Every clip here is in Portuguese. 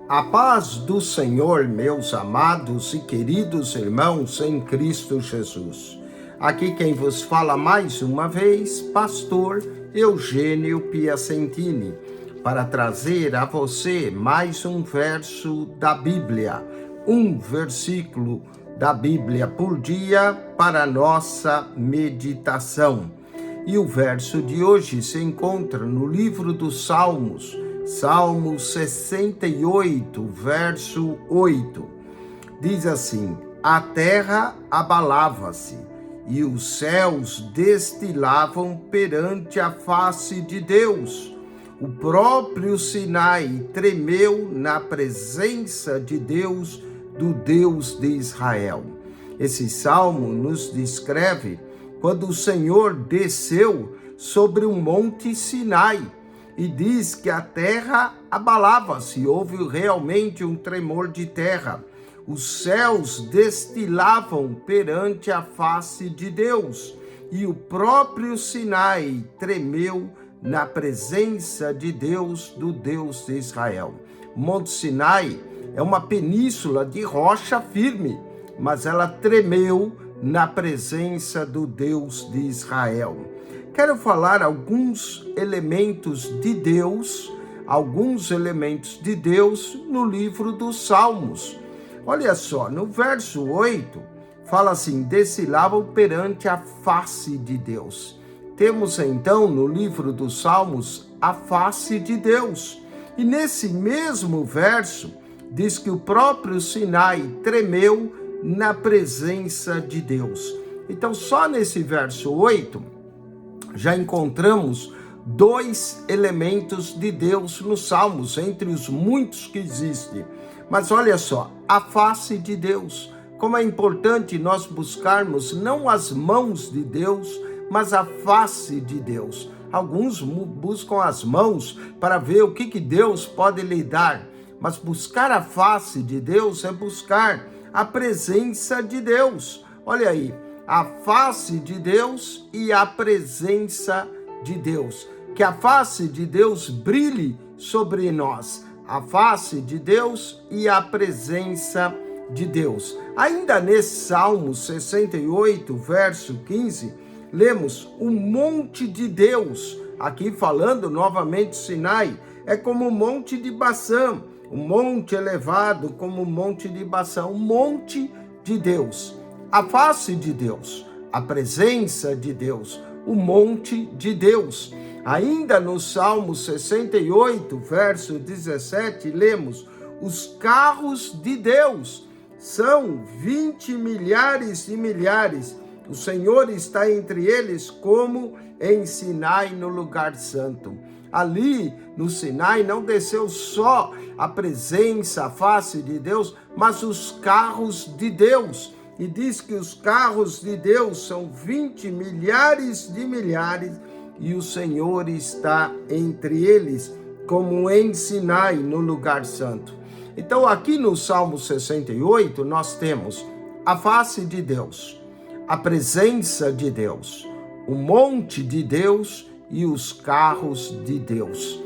A paz do Senhor, meus amados e queridos irmãos em Cristo Jesus. Aqui quem vos fala mais uma vez, pastor Eugênio Piacentini, para trazer a você mais um verso da Bíblia, um versículo da Bíblia por dia para nossa meditação. E o verso de hoje se encontra no livro dos Salmos, Salmo 68, verso 8. Diz assim: a terra abalava-se e os céus destilavam perante a face de Deus. O próprio Sinai tremeu na presença de Deus, do Deus de Israel. Esse salmo nos descreve quando o Senhor desceu sobre o monte Sinai, e diz que a terra abalava-se, houve realmente um tremor de terra. Os céus destilavam perante a face de Deus, e o próprio Sinai tremeu na presença de Deus, do Deus de Israel. Monte Sinai é uma península de rocha firme, mas ela tremeu na presença do Deus de Israel. Quero falar alguns elementos de Deus no livro dos Salmos. Olha só, no verso 8, fala assim: descilavam perante a face de Deus. Temos então no livro dos Salmos a face de Deus. E nesse mesmo verso, diz que o próprio Sinai tremeu na presença de Deus. Então, só nesse verso 8, já encontramos dois elementos de Deus nos Salmos, entre os muitos que existem. Mas olha só, a face de Deus. Como é importante nós buscarmos não as mãos de Deus, mas a face de Deus. Alguns buscam as mãos para ver o que Deus pode lhe dar. Mas buscar a face de Deus é buscar a presença de Deus. Olha aí, a face de Deus e a presença de Deus. Que a face de Deus brilhe sobre nós. A face de Deus e a presença de Deus. Ainda nesse Salmo 68, verso 15, lemos o monte de Deus. Aqui falando novamente Sinai, é como o monte de Baçã, um monte elevado como o monte de Baçã, um monte de Deus. A face de Deus, a presença de Deus, o monte de Deus. Ainda no Salmo 68, verso 17, lemos: os carros de Deus são 20 milhares de milhares. O Senhor está entre eles como em Sinai, no lugar santo. Ali no Sinai não desceu só a presença, a face de Deus, mas os carros de Deus. E diz que os carros de Deus são 20 milhares de milhares e o Senhor está entre eles, como em Sinai, no lugar santo. Então, aqui no Salmo 68, nós temos a face de Deus, a presença de Deus, o monte de Deus e os carros de Deus.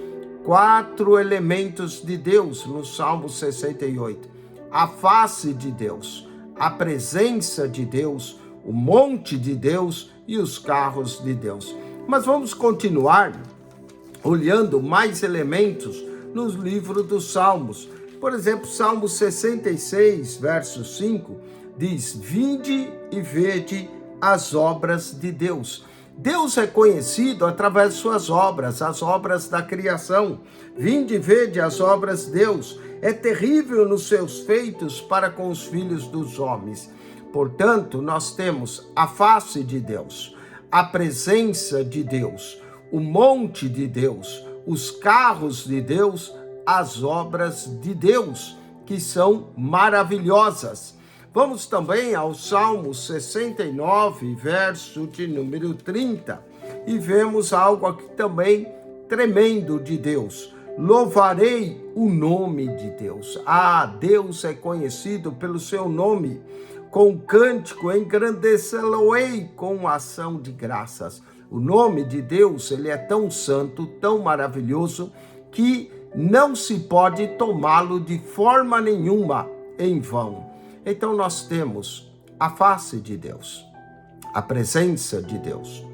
4 elementos de Deus no Salmo 68. A face de Deus, a presença de Deus, o monte de Deus e os carros de Deus. Mas vamos continuar olhando mais elementos nos livros dos Salmos. Por exemplo, Salmo 66, verso 5, diz: vinde e vede as obras de Deus. Deus é conhecido através de suas obras, as obras da criação. Vinde e vede as obras de Deus. É terrível nos seus feitos para com os filhos dos homens. Portanto, nós temos a face de Deus, a presença de Deus, o monte de Deus, os carros de Deus, as obras de Deus, que são maravilhosas. Vamos também ao Salmo 69, verso de número 30, e vemos algo aqui também tremendo de Deus. Louvarei o nome de Deus. Deus é conhecido pelo seu nome. Com cântico engrandecê-lo-ei com ação de graças. O nome de Deus, ele é tão santo, tão maravilhoso, que não se pode tomá-lo de forma nenhuma em vão. Então nós temos a face de Deus, a presença de Deus,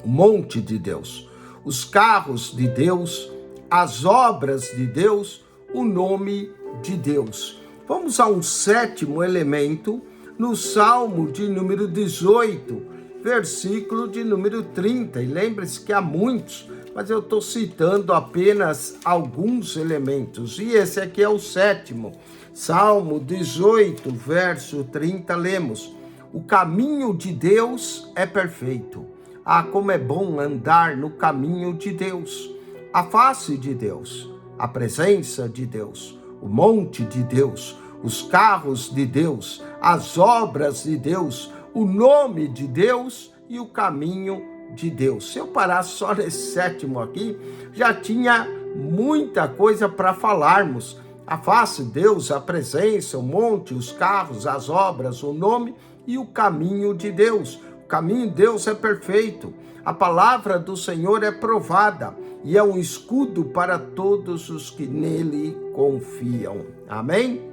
o monte de Deus, os carros de Deus, as obras de Deus, o nome de Deus. Vamos a um sétimo elemento no Salmo de número 18, versículo de número 30. E lembre-se que há muitos, mas eu estou citando apenas alguns elementos. E esse aqui é o sétimo. Salmo 18, verso 30, lemos: o caminho de Deus é perfeito. Ah, como é bom andar no caminho de Deus. A face de Deus, a presença de Deus, o monte de Deus, os carros de Deus, as obras de Deus, o nome de Deus e o caminho de Deus. Se eu parar só nesse sétimo aqui, já tinha muita coisa para falarmos. A face de Deus, a presença, o monte, os carros, as obras, o nome e o caminho de Deus. O caminho de Deus é perfeito. A palavra do Senhor é provada e é um escudo para todos os que nele confiam. Amém?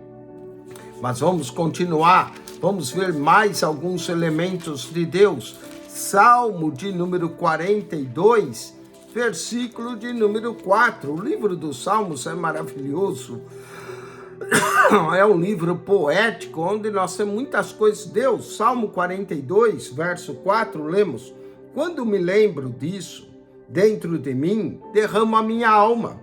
Mas vamos continuar. Vamos ver mais alguns elementos de Deus. Salmo de número 42, versículo de número 4. O livro dos Salmos é maravilhoso. É um livro poético, onde nós temos muitas coisas de Deus. Salmo 42, verso 4, lemos: quando me lembro disso, dentro de mim, derramo a minha alma,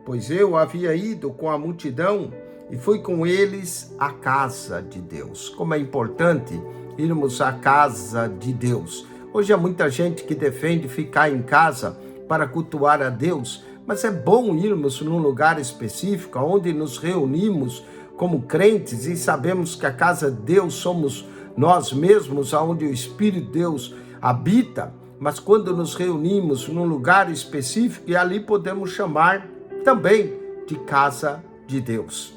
pois eu havia ido com a multidão e fui com eles à casa de Deus. Como é importante irmos à casa de Deus. Hoje há muita gente que defende ficar em casa para cultuar a Deus, mas é bom irmos num lugar específico, onde nos reunimos como crentes e sabemos que a casa de Deus somos nós mesmos, onde o Espírito de Deus habita. Mas quando nos reunimos num lugar específico, e ali podemos chamar também de casa de Deus.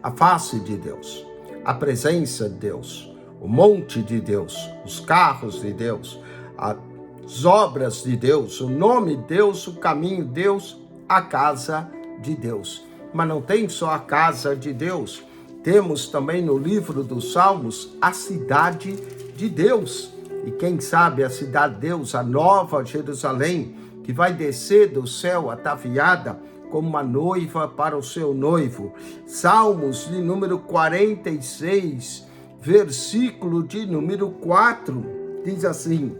A face de Deus, a presença de Deus, o monte de Deus, os carros de Deus, as obras de Deus, o nome de Deus, o caminho de Deus, a casa de Deus. Mas não tem só a casa de Deus, temos também no livro dos Salmos a cidade de Deus. E quem sabe a cidade de Deus, a nova Jerusalém, que vai descer do céu ataviada como uma noiva para o seu noivo. Salmos de número 46, versículo de número 4, diz assim: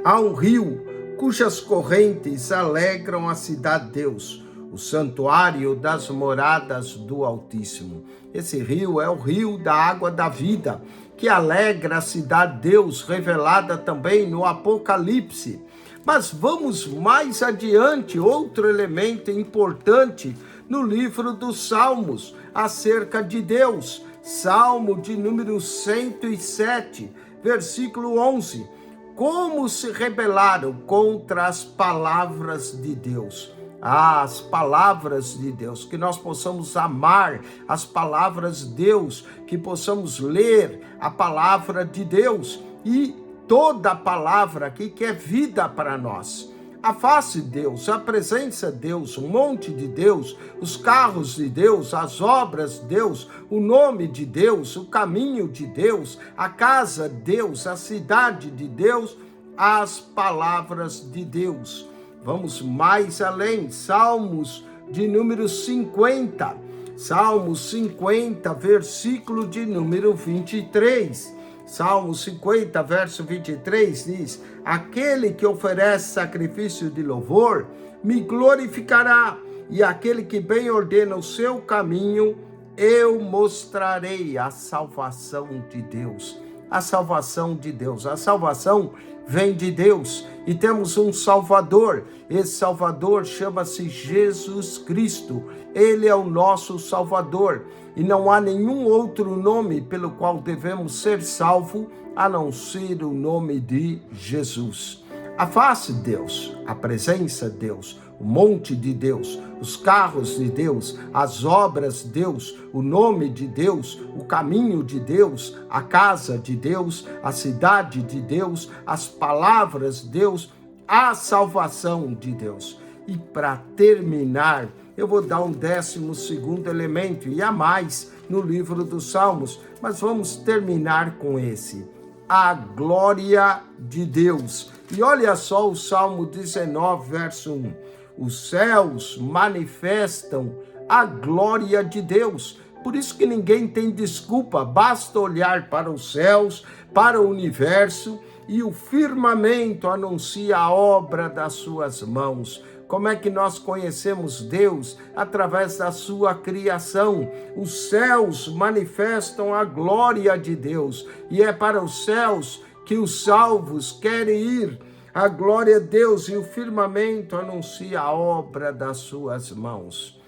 há um rio cujas correntes alegram a cidade de Deus, o santuário das moradas do Altíssimo. Esse rio é o rio da água da vida, que alegra a cidade de Deus, revelada também no Apocalipse. Mas vamos mais adiante, outro elemento importante no livro dos Salmos, acerca de Deus. Salmo de número 107, versículo 11. Como se rebelaram contra as palavras de Deus. As palavras de Deus, que nós possamos amar as palavras de Deus, que possamos ler a palavra de Deus e toda a palavra aqui que é vida para nós. A face de Deus, a presença de Deus, o monte de Deus, os carros de Deus, as obras de Deus, o nome de Deus, o caminho de Deus, a casa de Deus, a cidade de Deus, as palavras de Deus. Vamos mais além, Salmos de número 50, Salmos 50, versículo de número 23. Salmo 50, verso 23 diz: aquele que oferece sacrifício de louvor me glorificará, e aquele que bem ordena o seu caminho, eu mostrarei a salvação de Deus. A salvação de Deus, a salvação vem de Deus e temos um Salvador. Esse Salvador chama-se Jesus Cristo. Ele é o nosso Salvador e não há nenhum outro nome pelo qual devemos ser salvos a não ser o nome de Jesus. A face de Deus, a presença de Deus, o monte de Deus, os carros de Deus, as obras de Deus, o nome de Deus, o caminho de Deus, a casa de Deus, a cidade de Deus, as palavras de Deus, a salvação de Deus. E para terminar, eu vou dar um 12º elemento, e há mais no livro dos Salmos, mas vamos terminar com esse: a glória de Deus. E olha só o Salmo 19, verso 1. Os céus manifestam a glória de Deus. Por isso que ninguém tem desculpa, basta olhar para os céus, para o universo, e o firmamento anuncia a obra das suas mãos. Como é que nós conhecemos Deus? Através da sua criação. Os céus manifestam a glória de Deus, e é para os céus que os salvos querem ir. A glória de Deus e o firmamento anuncia a obra das suas mãos.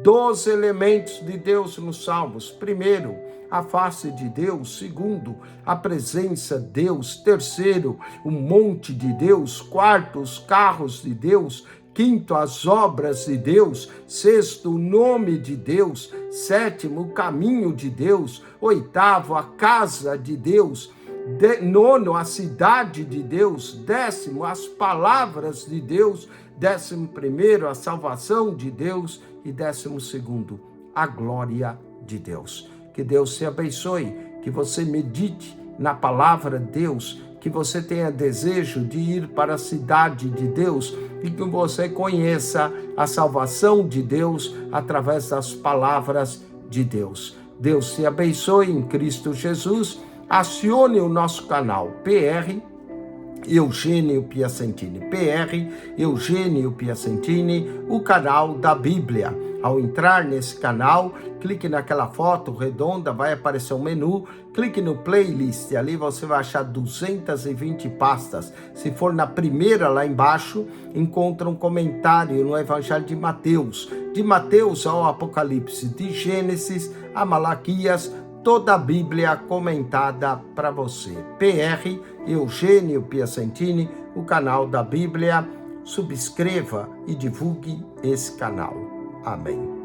12 elementos de Deus nos Salmos. Primeiro, a face de Deus. Segundo, a presença de Deus. Terceiro, o monte de Deus. Quarto, os carros de Deus. Quinto, as obras de Deus. Sexto, o nome de Deus. Sétimo, o caminho de Deus. Oitavo, a casa de Deus. Nono, a cidade de Deus. Décimo, as palavras de Deus. 11º, a salvação de Deus. E 12º, a glória de Deus. Que Deus te abençoe, que você medite na palavra de Deus, que você tenha desejo de ir para a cidade de Deus e que você conheça a salvação de Deus através das palavras de Deus. Deus te abençoe em Cristo Jesus. Acione o nosso canal PR Eugênio Piacentini, PR Eugênio Piacentini, o canal da Bíblia. Ao entrar nesse canal, clique naquela foto redonda, vai aparecer um menu, clique no playlist, ali você vai achar 220 pastas. Se for na primeira lá embaixo, encontra um comentário no Evangelho de Mateus ao Apocalipse, de Gênesis a Malaquias, toda a Bíblia comentada para você. PR Eugênio Piacentini, o canal da Bíblia. Subscreva e divulgue esse canal. Amém.